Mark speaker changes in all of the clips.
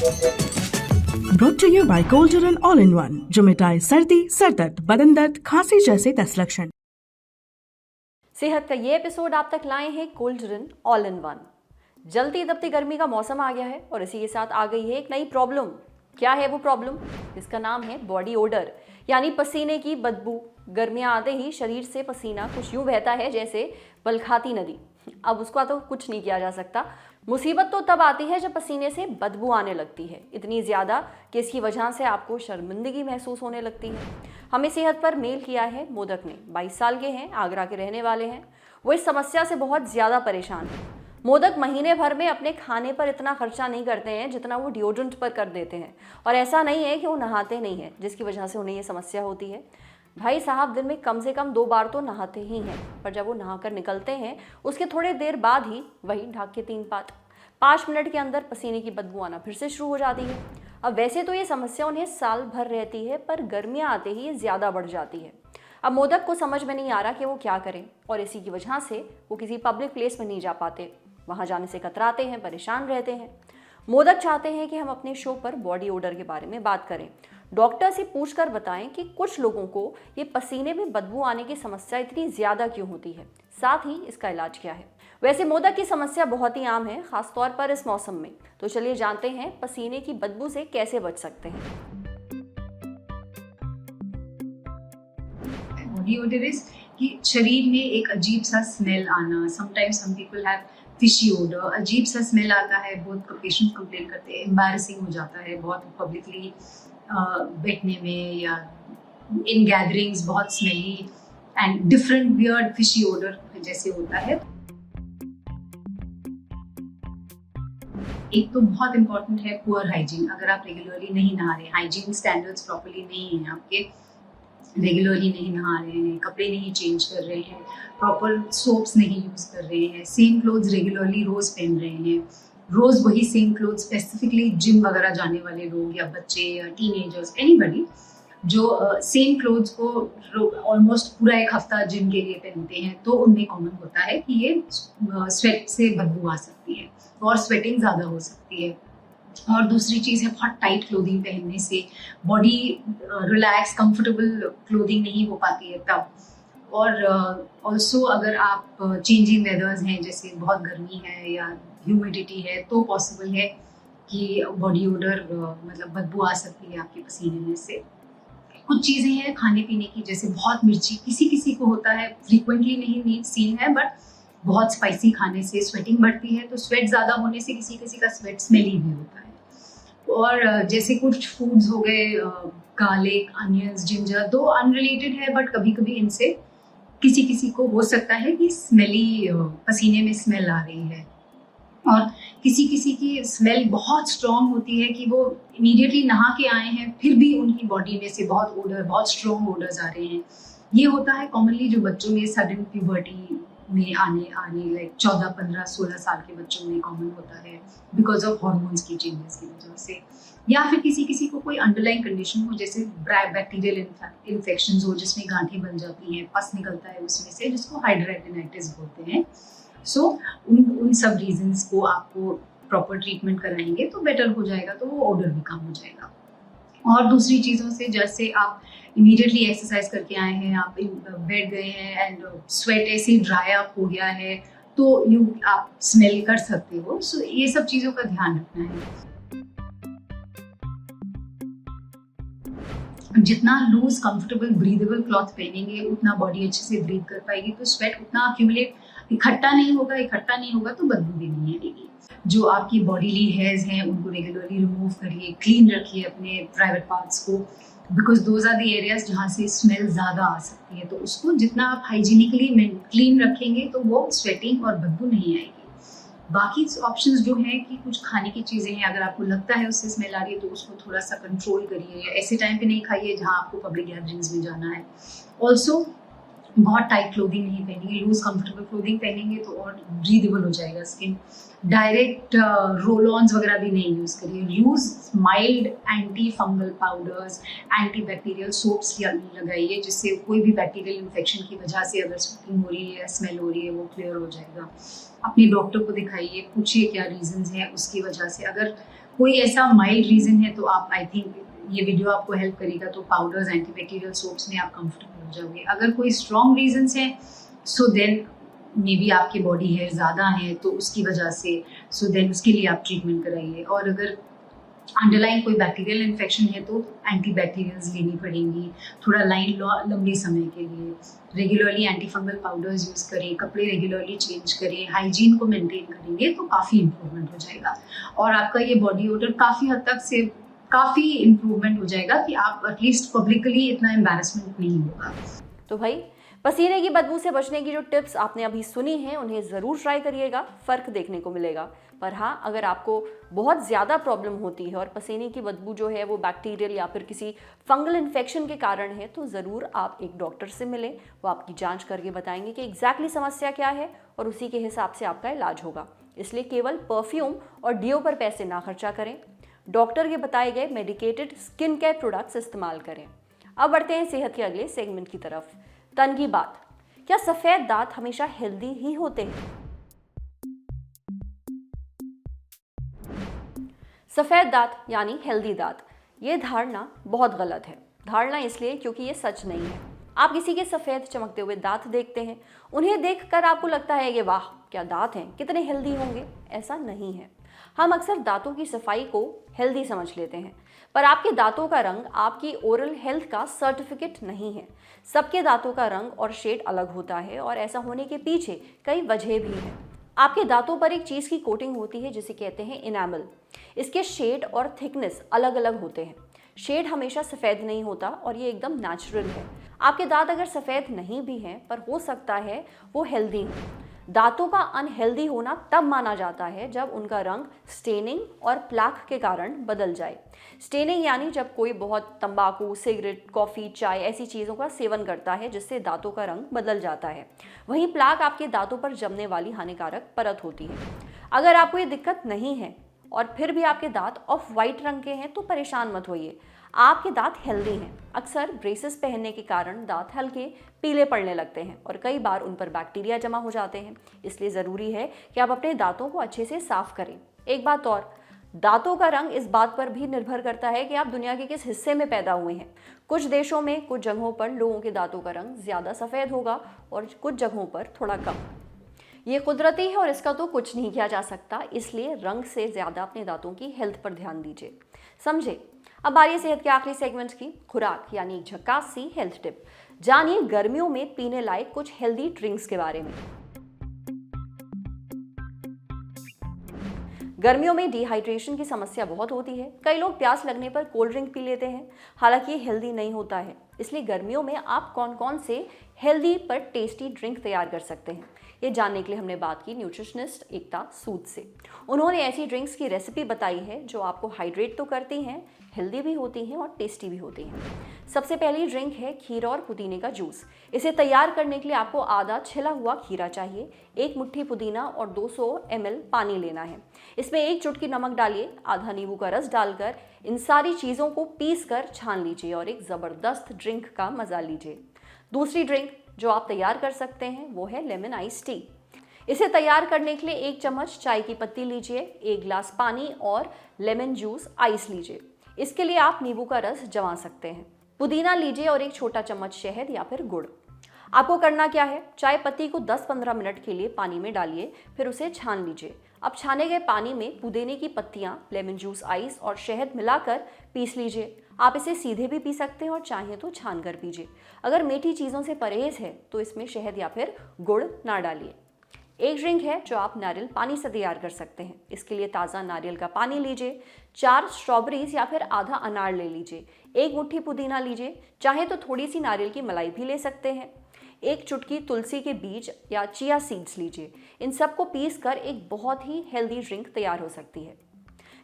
Speaker 1: Brought to you by Colgerin All-in-One, जो मिटाए सर्दी, सरदर्द, बदन दर्द, खांसी जैसे 10 लक्षण।
Speaker 2: सेहत का ये एपिसोड आप तक लाए हैं कोल्डरिन ऑल इन वन। जलती दबती गर्मी का मौसम आ गया है और इसी के साथ आ गई है एक नई प्रॉब्लम। क्या है वो प्रॉब्लम? इसका नाम है बॉडी ओडर, यानी पसीने की बदबू। गर्मियाँ आते ही शरीर से पसीना कुछ यूँ बहता है जैसे बलखाती नदी। अब उसका तो कुछ नहीं किया जा सकता। मुसीबत तो तब आती है जब पसीने से बदबू आने लगती है, इतनी ज़्यादा कि इसकी वजह से आपको शर्मिंदगी महसूस होने लगती है। हमें सेहत पर मेल किया है मोदक ने। 22 साल के हैं, आगरा के रहने वाले हैं। वो इस समस्या से बहुत ज़्यादा परेशान हैं। मोदक महीने भर में अपने खाने पर इतना खर्चा नहीं करते हैं जितना वो डिओड्रेंट पर कर देते हैं। और ऐसा नहीं है कि वो नहाते नहीं हैं, जिसकी वजह से उन्हें ये समस्या होती है। भाई साहब दिन में कम से कम 2 बार तो नहाते ही हैं, पर जब वो नहाकर निकलते हैं उसके थोड़े देर बाद ही वही ढाक के 3 पात 5 मिनट के अंदर पसीने की बदबू आना फिर से शुरू हो जाती है। अब वैसे तो ये समस्या उन्हें साल भर रहती है, पर गर्मियाँ आते ही ये ज़्यादा बढ़ जाती है। अब मोदक को समझ में नहीं आ रहा कि वो क्या करें, और इसी की वजह से वो किसी पब्लिक प्लेस में नहीं जा पाते। वहाँ जाने से कतराते हैं, परेशान रहते हैं। मोदक चाहते हैं कि हम अपने शो पर बॉडी ओडर के बारे में बात करें, डॉक्टर से पूछकर बताएं कि कुछ लोगों को ये पसीने में बदबू आने की समस्या इतनी ज़्यादा क्यों होती है, साथ ही इसका इलाज क्या है। वैसे मोदक की समस्या बहुत ही आम है, खासतौर पर इस मौसम में। तो चलिए जानते हैं पसीने की बदबू से कैसे बच सकते हैं।
Speaker 3: बॉडी ओडर इज कि शरीर में एक अजीब सा स्मेल आना। Sometimes some people have fishy odour, अजीब सा स्मेल आता है। बहुत पेशेंट कंप्लेन करते हैं, एम्बैरेसिंग हो जाता है बहुत पब्लिकली बैठने में या इन गैदरिंग्स, बहुत smelly and different weird fishy odour जैसे होता है। एक तो बहुत इंपॉर्टेंट है पुअर हाइजीन। अगर आप रेगुलरली नहीं नहा रहे, हाइजीन स्टैंडर्ड्स प्रॉपर्ली नहीं है आपके, रेगुलरली नहीं नहा रहे हैं, कपड़े नहीं चेंज कर रहे हैं, प्रॉपर सोप्स नहीं यूज कर रहे हैं, सेम क्लोथ्स रेगुलरली रोज पहन रहे हैं, रोज वही सेम क्लोथ, स्पेसिफिकली जिम वगैरह जाने वाले लोग या बच्चे या टीनेजर्स, एनीबडी जो सेम क्लोथ्स को ऑलमोस्ट पूरा एक हफ्ता जिम के लिए पहनते हैं, तो उनमें कॉमन होता है कि ये स्वेट से बदबू आ सकती है और स्वेटिंग ज़्यादा हो सकती है। और दूसरी चीज़ है बहुत टाइट क्लोथिंग पहनने से बॉडी रिलैक्स कंफर्टेबल क्लोथिंग नहीं हो पाती है तब। और ऑल्सो अगर आप चेंजिंग वेदर्स हैं, जैसे बहुत गर्मी है या ह्यूमिडिटी है, तो पॉसिबल है कि बॉडी ओडर मतलब बदबू आ सकती है आपके पसीने में से। कुछ चीज़ें हैं खाने पीने की, जैसे बहुत मिर्ची किसी किसी को होता है, फ्रीक्वेंटली नहीं सीन है, बट बहुत स्पाइसी खाने से स्वेटिंग बढ़ती है, तो स्वेट ज़्यादा होने से किसी किसी का स्वेट स्मेली भी होता है। और जैसे कुछ फूड्स हो गए, गार्लिक, अनियंस, जिंजर, दो अनरिलेटेड है, बट कभी कभी इनसे किसी किसी को हो सकता है कि स्मेली पसीने में स्मेल आ रही है। और किसी किसी की स्मेल बहुत स्ट्रॉन्ग होती है कि वो इमीडिएटली नहा के आए हैं, फिर भी उनकी बॉडी में से बहुत स्ट्रॉन्ग ओडर्स आ रहे हैं। ये होता है कॉमनली जो बच्चों में सडन प्यूबर्टी में आने लाइक 14, 15, 16 साल के बच्चों में कॉमन होता है बिकॉज ऑफ हार्मोन्स की चेंजेस की वजह से। या फिर किसी किसी को कोई अंडरलाइंग कंडीशन हो, जैसे बैक्टीरियल इन्फेक्शन हो जिसमें गांठें बन जाती हैं, पस निकलता है उसमें से, जिसको हाइड्रेटिनाइटिस बोलते हैं। सो उन सब रीजंस को आपको प्रॉपर ट्रीटमेंट कराएंगे तो बेटर हो जाएगा, तो वो ओडर भी कम हो जाएगा। और दूसरी चीज़ों से, जैसे आप इमीडिएटली एक्सरसाइज करके आए हैं, आप बैठ गए हैं एंड स्वेट ऐसे ड्राई अप हो गया है, तो आप स्मेल कर सकते हो। सो ये सब चीज़ों का ध्यान रखना है। जितना लूज कंफर्टेबल ब्रीदेबल क्लॉथ पहनेंगे उतना बॉडी अच्छे से ब्रीथ कर पाएगी, तो स्वेट उतना अक्यूमुलेट इकट्ठा नहीं होगा तो बदबू भी नहीं आएगी। जो आपकी बॉडीली हेयर्स हैं उनको रेगुलरली रिमूव करिए, क्लीन रखिए अपने प्राइवेट पार्ट्स को, because those are the areas जहाँ से स्मेल ज़्यादा आ सकती है। तो उसको जितना आप हाइजीनिकली क्लीन रखेंगे तो वो स्वेटिंग और बदबू नहीं आएगी। बाकी ऑप्शंस जो हैं कि कुछ खाने की चीज़ें हैं, अगर आपको लगता है उससे स्मेल आ रही है तो उसको थोड़ा सा कंट्रोल करिए, या ऐसे टाइम पे नहीं खाइए जहाँ आपको पब्लिक गैदरिंग्स में जाना है। ऑल्सो बहुत टाइट क्लोथिंग नहीं पहनेंगे, लूज कंफर्टेबल क्लोथिंग पहनेंगे तो और ब्रीदेबल हो जाएगा स्किन। डायरेक्ट रोल ऑन्स वगैरह भी नहीं यूज़ करिए। Use mild anti fungal powders, anti bacterial soaps लगाइए, जिससे कोई भी बैक्टीरियल इन्फेक्शन की वजह से अगर स्वेटिंग हो रही है या स्मेल हो रही है वो क्लियर हो जाएगा। अपने डॉक्टर को दिखाइए, पूछिए क्या रीजंस हैं उसकी वजह से। अगर कोई ऐसा माइल्ड रीज़न है तो आप, आई थिंक ये वीडियो आपको हेल्प करेगा, तो पाउडर्स, एंटीबैक्टीरियल सोप्स में आप कंफर्टेबल हो जाओगे। अगर कोई स्ट्रॉन्ग रीजंस हैं सो देन मे बी आपकी बॉडी हेयर ज़्यादा है तो उसकी वजह से, सो देन उसके लिए आप ट्रीटमेंट कराइए। और अगर अंडरलाइन कोई बैक्टीरियल इन्फेक्शन है तो एंटीबैक्टीरियल्स लेनी पड़ेंगी थोड़ा लंबे समय के लिए। Regularly anti fungal powders use करें, कपड़े रेगुलरली चेंज करें, हाइजीन को मेंटेन करेंगे तो काफ़ी इम्प्रूवमेंट हो जाएगा और आपका ये बॉडी ओडर काफ़ी हद तक से काफ़ी इम्प्रूवमेंट हो जाएगा कि आप एटलीस्ट पब्लिकली इतना एम्बैरेसमेंट नहीं होगा।
Speaker 2: तो भाई पसीने की बदबू से बचने की जो टिप्स आपने अभी सुनी हैं उन्हें ज़रूर ट्राई करिएगा, फ़र्क देखने को मिलेगा। पर हाँ, अगर आपको बहुत ज़्यादा प्रॉब्लम होती है और पसीने की बदबू जो है वो बैक्टीरियल या फिर किसी फंगल इन्फेक्शन के कारण है तो ज़रूर आप एक डॉक्टर से मिलें। वो आपकी जांच करके बताएंगे कि एग्जैक्टली समस्या क्या है और उसी के हिसाब से आपका इलाज होगा। इसलिए केवल परफ्यूम और डिओ पर पैसे ना खर्चा करें, डॉक्टर के बताए गए मेडिकेटेड स्किन केयर प्रोडक्ट्स इस्तेमाल करें। अब बढ़ते हैं सेहत के अगले सेगमेंट की तरफ। तन की बात, क्या सफेद दांत हमेशा हेल्दी ही होते हैं? सफेद दांत यानी हेल्दी दांत, ये धारणा बहुत गलत है। धारणा इसलिए क्योंकि ये सच नहीं है। आप किसी के सफेद चमकते हुए दांत देखते हैं, उन्हें देखकर आपको लगता है कि वाह क्या दांत हैं, कितने हेल्दी होंगे। ऐसा नहीं है। हम अक्सर दांतों की सफाई को हेल्दी समझ लेते हैं, पर आपके दांतों का रंग आपकी ओरल हेल्थ का सर्टिफिकेट नहीं है। सबके दांतों का रंग और शेड अलग होता है और ऐसा होने के पीछे कई वजह भी हैं। आपके दांतों पर एक चीज़ की कोटिंग होती है जिसे कहते हैं इनामल। इसके शेड और थिकनेस अलग अलग होते हैं। शेड हमेशा सफ़ेद नहीं होता और ये एकदम नेचुरल है। आपके दांत अगर सफ़ेद नहीं भी हैं पर हो सकता है वो हेल्दी हैं। दांतों का अनहेल्दी होना तब माना जाता है जब उनका रंग स्टेनिंग और प्लाक के कारण बदल जाए। स्टेनिंग यानी जब कोई बहुत तंबाकू, सिगरेट, कॉफ़ी, चाय ऐसी चीज़ों का सेवन करता है जिससे दांतों का रंग बदल जाता है। वहीं प्लाक आपके दांतों पर जमने वाली हानिकारक परत होती है। अगर आपको ये दिक्कत नहीं है और फिर भी आपके दांत ऑफ वाइट रंग के हैं तो परेशान मत होइए, आपके दांत हेल्दी हैं। अक्सर ब्रेसेस पहनने के कारण दांत हल्के पीले पड़ने लगते हैं और कई बार उन पर बैक्टीरिया जमा हो जाते हैं। इसलिए ज़रूरी है कि आप अपने दांतों को अच्छे से साफ करें। एक बात और, दांतों का रंग इस बात पर भी निर्भर करता है कि आप दुनिया के किस हिस्से में पैदा हुए हैं। कुछ देशों में कुछ जगहों पर लोगों के दांतों का रंग ज़्यादा सफ़ेद होगा और कुछ जगहों पर थोड़ा कम। ये कुदरती है और इसका तो कुछ नहीं किया जा सकता। इसलिए रंग से ज़्यादा अपने दांतों की हेल्थ पर ध्यान दीजिए, समझे। अब बारी सेहत के आखिरी सेगमेंट की, खुराक यानी एक झक्कास सी हेल्थ टिप। जानिए गर्मियों में पीने लायक कुछ हेल्दी ड्रिंक्स के बारे में। गर्मियों में डिहाइड्रेशन की समस्या बहुत होती है। कई लोग प्यास लगने पर कोल्ड ड्रिंक पी लेते हैं, हालांकि ये हेल्दी नहीं होता है। इसलिए गर्मियों में आप कौन कौन से हेल्दी पर टेस्टी ड्रिंक तैयार कर सकते हैं, ये जानने के लिए हमने बात की न्यूट्रिशनिस्ट एकता सूद से। उन्होंने ऐसी ड्रिंक्स की रेसिपी बताई है जो आपको हाइड्रेट तो करती हैं, हेल्दी भी होती हैं और टेस्टी भी होती हैं। सबसे पहली ड्रिंक है खीरा और पुदीने का जूस। इसे तैयार करने के लिए आपको आधा छिला हुआ खीरा चाहिए, 1 मुट्ठी पुदीना और 200 ml पानी लेना है। इसमें 1 चुटकी नमक डालिए, आधा नींबू का रस डालकर इन सारी चीज़ों को पीस कर छान लीजिए और एक ज़बरदस्त ड्रिंक का मज़ा लीजिए। दूसरी ड्रिंक जो आप तैयार कर सकते हैं वो है लेमन आइस टी। इसे तैयार करने के लिए 1 चम्मच चाय की पत्ती लीजिए, 1 गिलास पानी और लेमन जूस आइस लीजिए। इसके लिए आप नींबू का रस जमा सकते हैं। पुदीना लीजिए और 1 छोटा चम्मच शहद या फिर गुड़। आपको करना क्या है, चाय पत्ती को 10-15 मिनट के लिए पानी में डालिए, फिर उसे छान लीजिए। अब छाने गए पानी में पुदीने की पत्तियां, लेमन जूस आइस और शहद मिलाकर पीस लीजिए। आप इसे सीधे भी पी सकते हैं और चाहें तो छान कर पीजिए। अगर मीठी चीज़ों से परहेज है तो इसमें शहद या फिर गुड़ ना डालिए। एक ड्रिंक है जो आप नारियल पानी से तैयार कर सकते हैं। इसके लिए ताज़ा नारियल का पानी लीजिए, 4 स्ट्रॉबेरीज या फिर आधा अनार ले लीजिए, 1 मुट्ठी पुदीना लीजिए, चाहे तो थोड़ी सी नारियल की मलाई भी ले सकते हैं, 1 चुटकी तुलसी के बीज या चिया सीड्स लीजिए। इन सबको पीस कर एक बहुत ही हेल्दी ड्रिंक तैयार हो सकती है।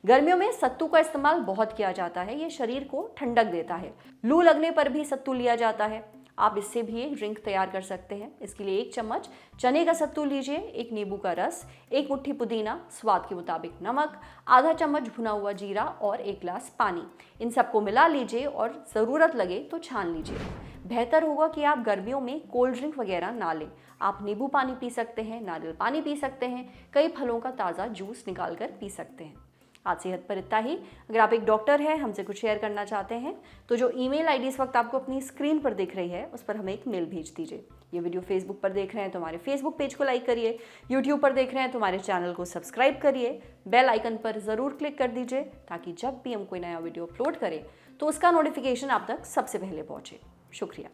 Speaker 2: गर्मियों में सत्तू का इस्तेमाल बहुत किया जाता है, ये शरीर को ठंडक देता है। लू लगने पर भी सत्तू लिया जाता है। आप इससे भी एक ड्रिंक तैयार कर सकते हैं। इसके लिए 1 चम्मच चने का सत्तू लीजिए, 1 नींबू का रस, 1 मुट्ठी पुदीना, स्वाद के मुताबिक नमक, आधा चम्मच भुना हुआ जीरा और 1 गिलास पानी। इन सबको मिला लीजिए और ज़रूरत लगे तो छान लीजिए। बेहतर होगा कि आप गर्मियों में कोल्ड ड्रिंक वगैरह ना लें। आप नींबू पानी पी सकते हैं, नारियल पानी पी सकते हैं, कई फलों का ताज़ा जूस निकाल कर पी सकते हैं। आज सेहत पर इतना ही। अगर आप एक डॉक्टर हैं, हमसे कुछ शेयर करना चाहते हैं तो जो ईमेल आईडी इस वक्त आपको अपनी स्क्रीन पर दिख रही है उस पर हमें एक मेल भेज दीजिए। ये वीडियो फेसबुक पर देख रहे हैं तो हमारे फेसबुक पेज को लाइक करिए, यूट्यूब पर देख रहे हैं तो हमारे चैनल को सब्सक्राइब करिए, बेल आइकन पर ज़रूर क्लिक कर दीजिए ताकि जब भी हम कोई नया वीडियो अपलोड करें तो उसका नोटिफिकेशन आप तक सबसे पहले पहुँचे। शुक्रिया।